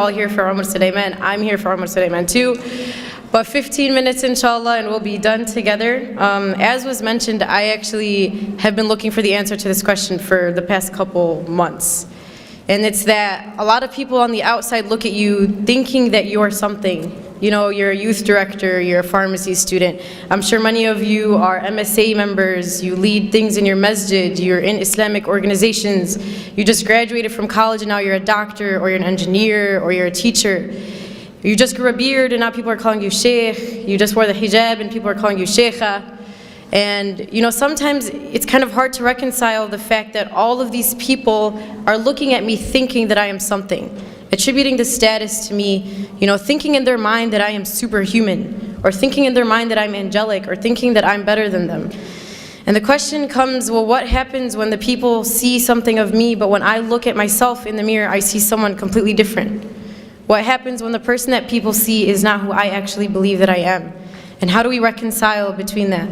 All here for Umar Sulaiman. I'm here for Umar Sulaiman too. But 15 minutes inshallah and we'll be done together. As was mentioned, I actually have been looking for the answer to this question for the past couple months. And it's that a lot of people on the outside look at you thinking that you're something. You know, you're a youth director, you're a pharmacy student. I'm sure many of you are MSA members, you lead things in your masjid, you're in Islamic organizations, you just graduated from college and now you're a doctor, or you're an engineer, or you're a teacher. You just grew a beard and now people are calling you sheikh. You just wore the hijab and people are calling you sheikha. And you know, sometimes it's kind of hard to reconcile the fact that all of these people are looking at me thinking that I am something, attributing the status to me, you know, thinking in their mind that I am superhuman, or thinking in their mind that I'm angelic, or thinking that I'm better than them. And the question comes, well, what happens when the people see something of me, but when I look at myself in the mirror, I see someone completely different? What happens when the person that people see is not who I actually believe that I am? And how do we reconcile between that?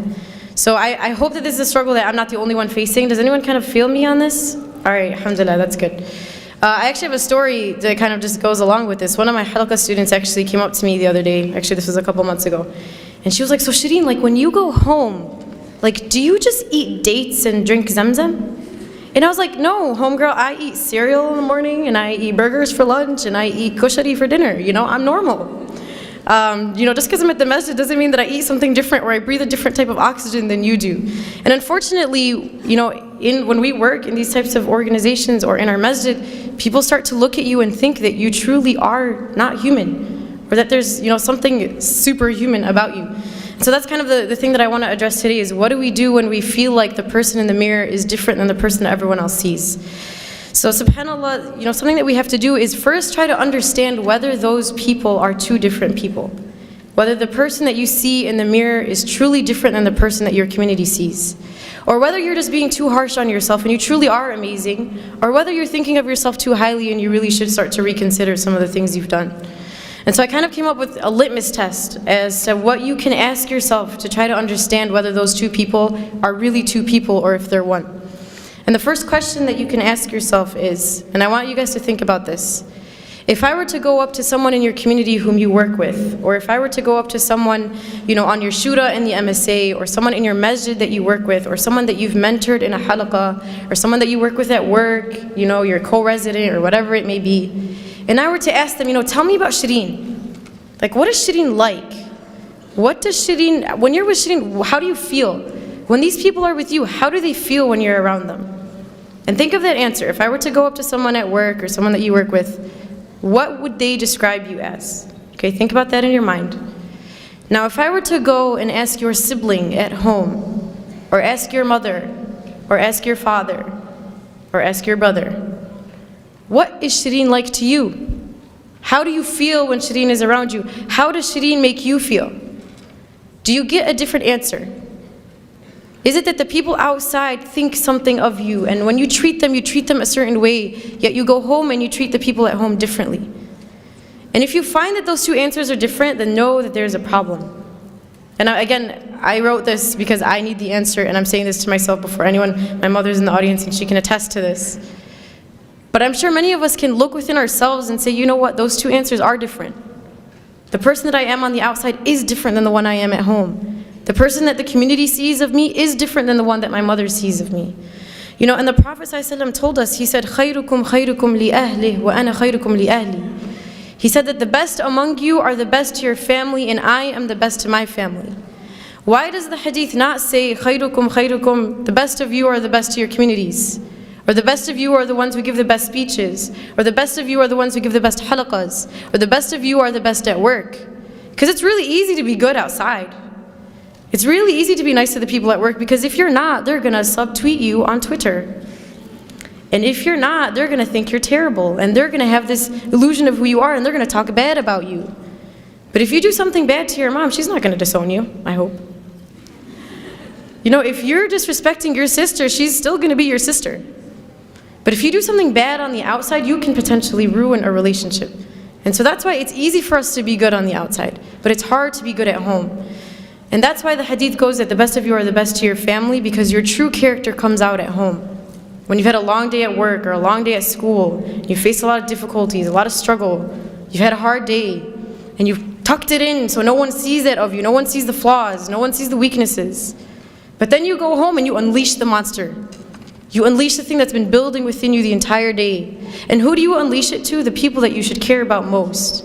So I hope that this is a struggle that I'm not the only one facing. Does anyone kind of feel me on this? All right, alhamdulillah, that's good. I actually have a story that kind of just goes along with this. One of my halqa students actually came up to me the other day. Actually, this was a couple months ago. And she was like, so Sheeren, like when you go home, like do you just eat dates and drink zamzam? And I was like, no, homegirl, I eat cereal in the morning and I eat burgers for lunch and I eat kushari for dinner. You know, I'm normal. You know, just because I'm at the masjid doesn't mean that I eat something different or I breathe a different type of oxygen than you do. And unfortunately, you know, when we work in these types of organizations or in our masjid, people start to look at you and think that you truly are not human, or that there's, you know, something superhuman about you. So that's kind of the thing that I want to address today is what do we do when we feel like the person in the mirror is different than the person that everyone else sees? So subhanAllah, you know, something that we have to do is first try to understand whether those people are two different people. Whether the person that you see in the mirror is truly different than the person that your community sees. Or whether you're just being too harsh on yourself and you truly are amazing, or whether you're thinking of yourself too highly and you really should start to reconsider some of the things you've done. And so I kind of came up with a litmus test as to what you can ask yourself to try to understand whether those two people are really two people or if they're one. And the first question that you can ask yourself is, and I want you guys to think about this, if I were to go up to someone in your community whom you work with, or if I were to go up to someone, you know, on your shura in the MSA, or someone in your masjid that you work with, or someone that you've mentored in a halaqah, or someone that you work with at work, you know, your co-resident, or whatever it may be, and I were to ask them, you know, tell me about Sheeren. Like, what is Sheeren like? What does Sheeren, when you're with Sheeren, how do you feel? When these people are with you, how do they feel when you're around them? And think of that answer. If I were to go up to someone at work or someone that you work with, what would they describe you as? Okay, think about that in your mind. Now, if I were to go and ask your sibling at home, or ask your mother, or ask your father, or ask your brother, what is Sheeren like to you? How do you feel when Sheeren is around you? How does Sheeren make you feel? Do you get a different answer? Is it that the people outside think something of you, and when you treat them a certain way, yet you go home and you treat the people at home differently? And if you find that those two answers are different, then know that there's a problem. And again, I wrote this because I need the answer, and I'm saying this to myself before anyone. My mother's in the audience and she can attest to this. But I'm sure many of us can look within ourselves and say, you know what, those two answers are different. The person that I am on the outside is different than the one I am at home. The person that the community sees of me is different than the one that my mother sees of me. You know, and the Prophet ﷺ told us, he said, خَيْرُكُمْ خَيْرُكُمْ لِأَهْلِهِ وَأَنَا خَيْرُكُمْ لِأَهْلِي. He said that the best among you are the best to your family and I am the best to my family. Why does the hadith not say, خَيْرُكُمْ خَيْرُكُمْ, the best of you are the best to your communities? Or the best of you are the ones who give the best speeches? Or the best of you are the ones who give the best halaqas? Or the best of you are the best at work? Because it's really easy to be good outside. It's really easy to be nice to the people at work, because if you're not, they're going to subtweet you on Twitter. And if you're not, they're going to think you're terrible, and they're going to have this illusion of who you are, and they're going to talk bad about you. But if you do something bad to your mom, she's not going to disown you, I hope. You know, if you're disrespecting your sister, she's still going to be your sister. But if you do something bad on the outside, you can potentially ruin a relationship. And so that's why it's easy for us to be good on the outside, but it's hard to be good at home. And that's why the hadith goes that the best of you are the best to your family, because your true character comes out at home. When you've had a long day at work or a long day at school, you face a lot of difficulties, a lot of struggle, You've had a hard day, and you've tucked it in so no one sees it of you, no one sees the flaws, no one sees the weaknesses. But then you go home and you unleash the monster. You unleash the thing that's been building within you the entire day. And who do you unleash it to? The people that you should care about most.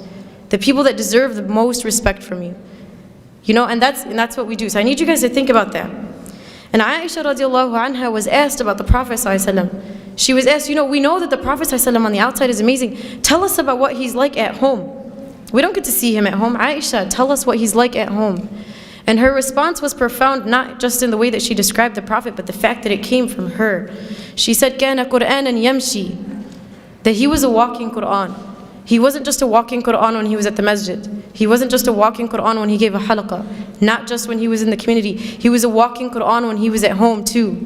The people that deserve the most respect from you. You know, and that's what we do. So I need you guys to think about that. And Aisha radiallahu anha was asked about the Prophet ﷺ. She was asked, you know, we know that the Prophet ﷺ on the outside is amazing. Tell us about what he's like at home. We don't get to see him at home. Aisha, tell us what he's like at home. And her response was profound, not just in the way that she described the Prophet, but the fact that it came from her. She said, كَانَ قُرْآنًا يَمْشِي, that he was a walking Qur'an. He wasn't just a walking Qur'an when he was at the masjid. He wasn't just a walking Qur'an when he gave a halaqah. Not just when he was in the community. He was a walking Qur'an when he was at home too.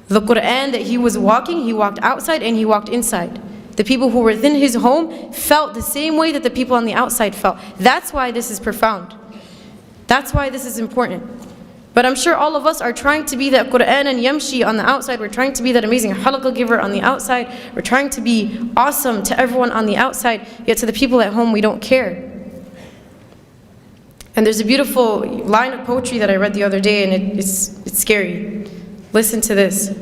The Qur'an that he was walking, he walked outside and he walked inside. The people who were within his home felt the same way that the people on the outside felt. That's why this is profound. That's why this is important. But I'm sure all of us are trying to be that Qur'an and Yamshi on the outside. We're trying to be that amazing halaqah giver on the outside. We're trying to be awesome to everyone on the outside, yet to the people at home we don't care. And there's a beautiful line of poetry that I read the other day, and it's scary. Listen to this.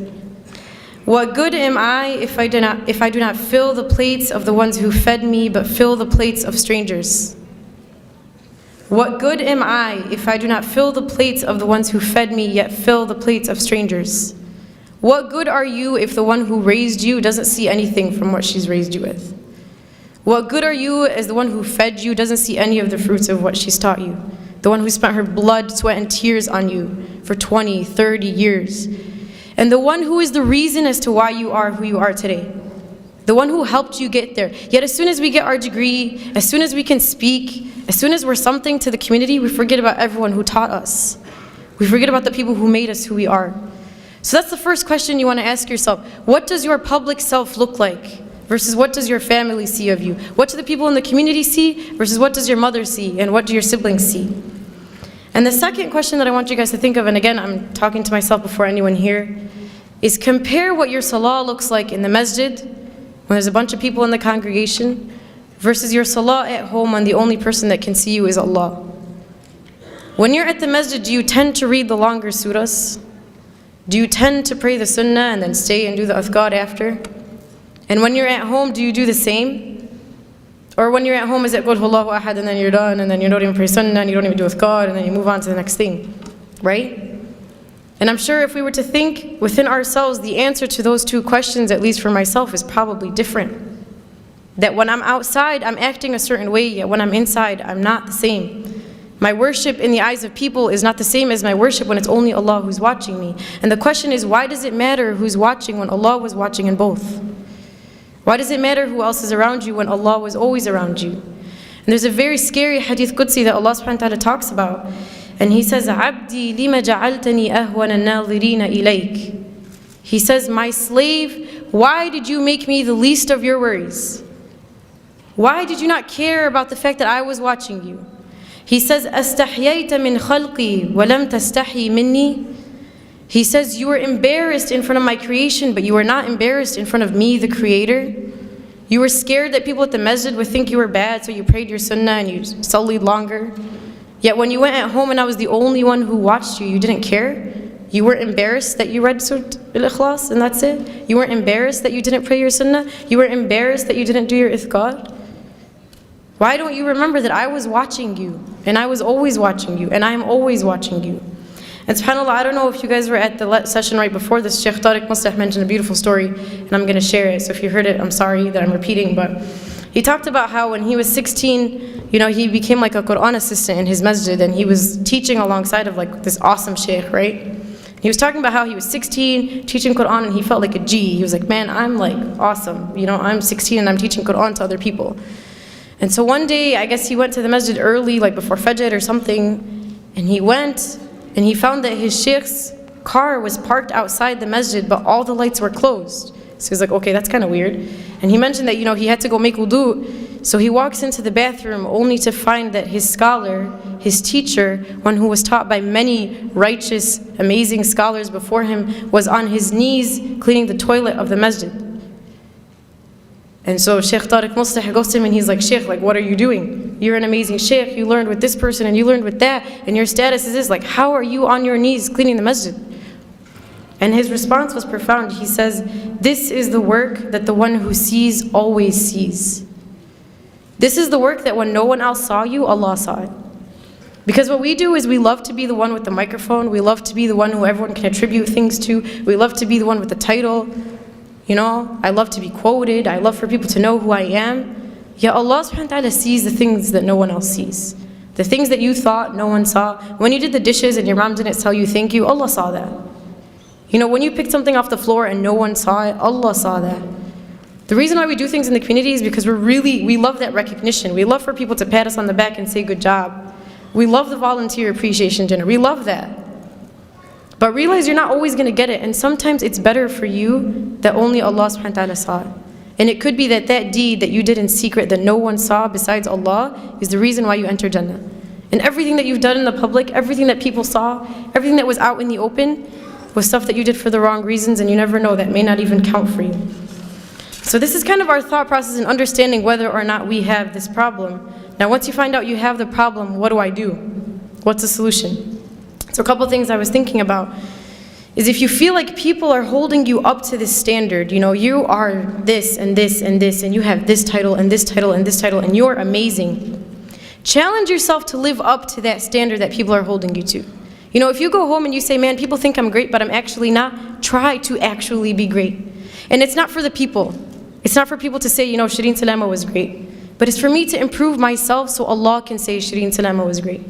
What good am I if I do not fill the plates of the ones who fed me, but fill the plates of strangers? What good am I if I do not fill the plates of the ones who fed me, yet fill the plates of strangers? What good are you if the one who raised you doesn't see anything from what she's raised you with? What good are you as the one who fed you doesn't see any of the fruits of what she's taught you? The one who spent her blood, sweat, and tears on you for 20, 30 years. And the one who is the reason as to why you are who you are today. The one who helped you get there. Yet as soon as we get our degree, as soon as we can speak, as soon as we're something to the community, we forget about everyone who taught us. We forget about the people who made us who we are. So that's the first question you want to ask yourself. What does your public self look like? Versus what does your family see of you? What do the people in the community see? Versus what does your mother see? And what do your siblings see? And the second question that I want you guys to think of, and again, I'm talking to myself before anyone here, is compare what your salah looks like in the masjid, when there's a bunch of people in the congregation, versus your salah at home when the only person that can see you is Allah. When you're at the masjid, do you tend to read the longer surahs? Do you tend to pray the sunnah and then stay and do the adhkar after? And when you're at home, do you do the same? Or when you're at home, is it Qul Huwallahu Ahad and then you're done and then you don't even pray sunnah and you don't even do adhkar and then you move on to the next thing, right? And I'm sure if we were to think within ourselves, the answer to those two questions, at least for myself, is probably different. That when I'm outside, I'm acting a certain way, yet when I'm inside, I'm not the same. My worship in the eyes of people is not the same as my worship when it's only Allah who's watching me. And the question is, why does it matter who's watching when Allah was watching in both? Why does it matter who else is around you when Allah was always around you? And there's a very scary hadith Qudsi that Allah subhanahu wa ta'ala talks about. And He says, عَبْدِي لِمَ جَعَلْتَنِي أَهْوَنَ النَّاظِرِينَ إِلَيْكَ. He says, my slave, why did you make me the least of your worries? Why did you not care about the fact that I was watching you? He says, أَسْتَحْيَيْتَ مِنْ خَلْقِي وَلَمْ تَسْتَحْيِ مِنِّي. He says, you were embarrassed in front of my creation, but you were not embarrassed in front of me, the Creator. You were scared that people at the masjid would think you were bad, so you prayed your sunnah and you sullied longer. Yet when you went at home and I was the only one who watched you, you didn't care. You weren't embarrassed that you read Surah Al-Ikhlas and that's it. You weren't embarrassed that you didn't pray your sunnah. You were embarrassed that you didn't do your ithqar. Why don't you remember that I was watching you, and I was always watching you, and I am always watching you? And subhanAllah, I don't know if you guys were at the session right before this. Sheikh Tariq must have mentioned a beautiful story, and I'm going to share it. So if you heard it, I'm sorry that I'm repeating, but he talked about how when he was 16, you know, he became like a Qur'an assistant in his masjid, and he was teaching alongside of like this awesome sheikh, right? He was talking about how he was 16, teaching Qur'an, and he felt like a G. He was like, man, I'm like awesome. You know, I'm 16 and I'm teaching Qur'an to other people. And so one day, I guess he went to the masjid early, like before Fajr or something, and he went, and he found that his sheikh's car was parked outside the masjid, but all the lights were closed. So he's like, okay, that's kind of weird. And he mentioned that, you know, he had to go make wudu. So he walks into the bathroom only to find that his scholar, his teacher, one who was taught by many righteous, amazing scholars before him, was on his knees cleaning the toilet of the masjid. And so Sheikh Tariq Muslih goes to him and he's like, Sheikh, like, what are you doing? You're an amazing Sheikh. You learned with this person and you learned with that. And your status is this. Like, how are you on your knees cleaning the masjid? And his response was profound. He says, this is the work that the one who sees always sees. This is the work that when no one else saw you, Allah saw it. Because what we do is we love to be the one with the microphone. We love to be the one who everyone can attribute things to. We love to be the one with the title. You know, I love to be quoted. I love for people to know who I am. Yet Allah subhanahu wa ta'ala sees the things that no one else sees. The things that you thought no one saw. When you did the dishes and your mom didn't tell you thank you, Allah saw that. You know, when you picked something off the floor and no one saw it, Allah saw that. The reason why we do things in the community is because we love that recognition. We love for people to pat us on the back and say good job. We love the volunteer appreciation dinner. We love that. But realize you're not always going to get it. And sometimes it's better for you that only Allah subhanahu wa ta'ala saw it. And it could be that that deed that you did in secret that no one saw besides Allah is the reason why you enter Jannah. And everything that you've done in the public, everything that people saw, everything that was out in the open was stuff that you did for the wrong reasons, and you never know, that may not even count for you. So this is kind of our thought process in understanding whether or not we have this problem. Now once you find out you have the problem, what do I do? What's the solution? So a couple things I was thinking about is if you feel like people are holding you up to this standard, you know, you are this and this and this, and you have this title and this title and this title, and you're amazing. Challenge yourself to live up to that standard that people are holding you to. You know, if you go home and you say, man, people think I'm great, but I'm actually not, try to actually be great. And it's not for the people. It's not for people to say, you know, Sheeren Salama was great. But it's for me to improve myself so Allah can say Sheeren Salama was great.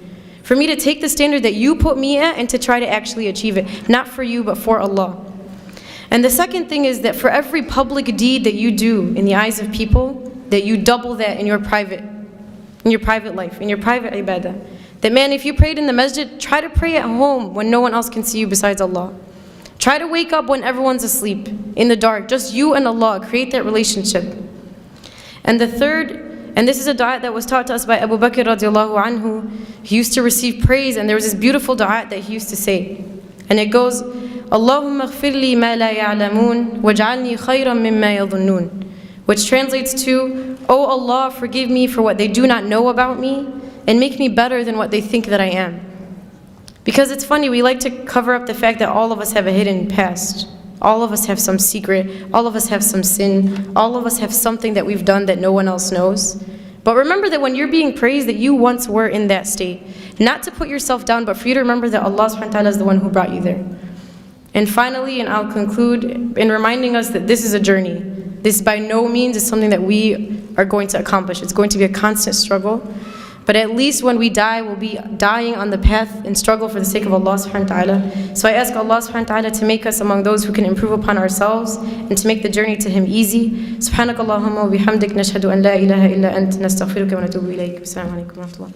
For me to take the standard that you put me at and to try to actually achieve it. Not for you, but for Allah. And the second thing is that for every public deed that you do in the eyes of people, that you double that in your private life, in your private ibadah. That man, if you prayed in the masjid, try to pray at home when no one else can see you besides Allah. Try to wake up when everyone's asleep, in the dark, just you and Allah. Create that relationship. And the third, and this is a dua that was taught to us by Abu Bakr radiallahu anhu. He used to receive praise, and there was this beautiful dua that he used to say. And it goes, Allahumma ghfir li ma la ya'lamun, waj'alni khayran mimma yadhunnun. Which translates to, Oh Allah, forgive me for what they do not know about me, and make me better than what they think that I am. Because it's funny, we like to cover up the fact that all of us have a hidden past. All of us have some secret, all of us have some sin, all of us have something that we've done that no one else knows. But remember that when you're being praised, that you once were in that state. Not to put yourself down, but for you to remember that Allah subhanahu wa ta'ala is the one who brought you there. And finally, and I'll conclude in reminding us that this is a journey. This by no means is something that we are going to accomplish. It's going to be a constant struggle. But at least when we die, we'll be dying on the path and struggle for the sake of Allah subhanahu wa ta'ala. So I ask Allah subhanahu wa ta'ala to make us among those who can improve upon ourselves and to make the journey to Him easy. Subhanakallahumma wa bihamdik nashhadu an la ilaha illa ant nastaghfiruka wa natubu ilayk. Assalamu alaikum wa rahmatullah.